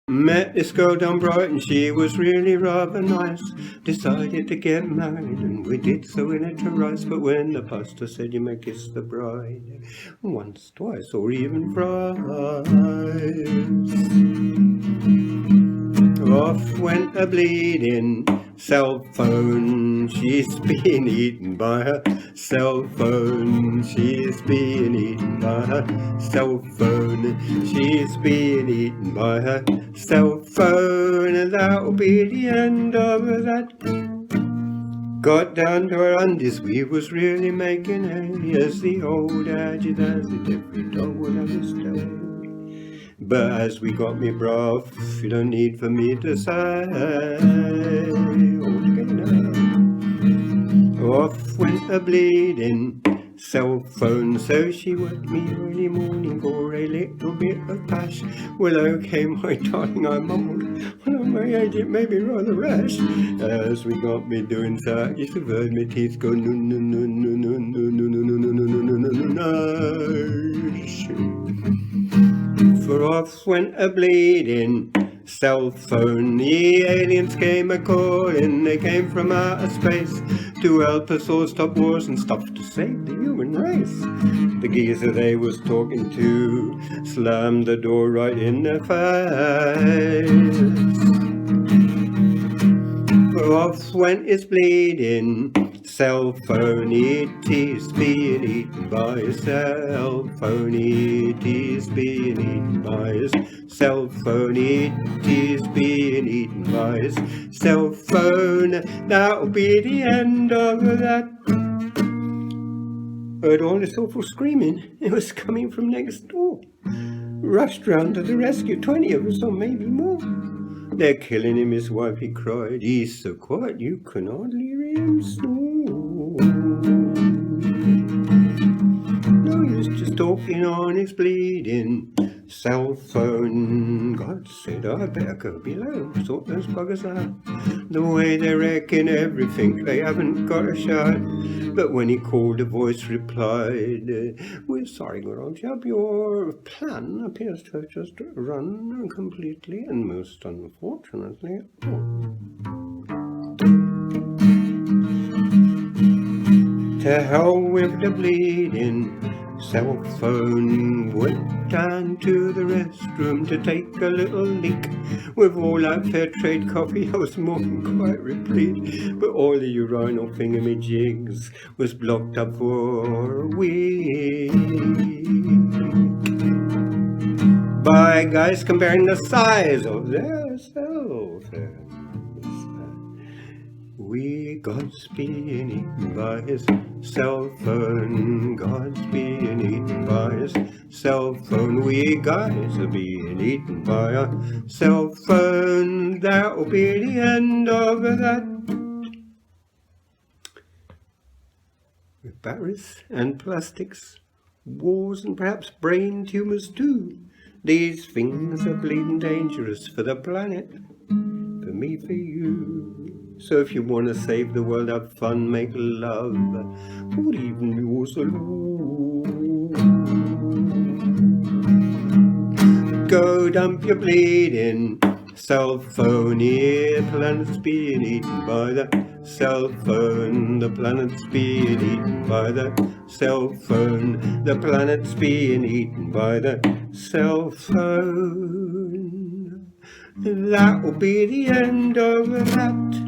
Met this girl down Brighton, she was really rather nice. Decided to get married and we did so in a terrace. But when the pastor said you may kiss the bride once, twice or even thrice, off went a bleeding cell phone. She's being eaten by her cell phone. She's being eaten by her cell phone. She's being eaten by her cell phone. And that'll be the end of that. Got down to her undies, we was really making hay. As the old adage has it, every dog will have his day. But as we got me broth, you don't need for me to say. Off went a bleeding cell phone, so she woke me early morning for a little bit of pash. Well, okay, my darling, I mumbled, well, at my age it may be rather rash. As we got me doing so, I used to have heard my teeth go no, no, no, no, no, no, no, no, no, no, no, no, no, no. For off went a bleeding cell phone. The aliens came a-calling, they came from outer space to help us all stop wars and stuff to save the human race. The geezer they was talking to slammed the door right in their face. For off went its bleeding cell phone. It is being eaten by a cell phone. It is being eaten by a cell phone. It is being eaten by a cell phone. That'll be the end of that. Heard all this awful screaming. It was coming from next door. Rushed round to the rescue, 20 of us or maybe more. They're killing him, his wife, he cried. He's so quiet you can hardly hear him snore. No use just talking on his bleeding cell phone. God said I better go below, sort those buggers out. The way they're wrecking everything, they haven't got a shot. But when he called, a voice replied, we're sorry, good old chap, your plan appears to have just run completely and most unfortunately. To hell with the bleeding cell phone. Went down to the restroom to take a little leak. With all that fair trade coffee I was more than quite replete. But all the urinal thingamajigs was blocked up for a week by guys comparing the size of their cells. We God's being eaten by his cell phone. God's being eaten by his cell phone. We guys are being eaten by a cell phone. That'll be the end of that. With batteries and plastics, wars and perhaps brain tumours too. These things are bleeding dangerous for the planet, for me, for you. So if you want to save the world, have fun, make love, or even yours alone. Go dump your bleeding cell phone. The planet's being eaten by the cell phone. The planet's being eaten by the cell phone. The planet's being eaten by the cell phone. That will be the end of that.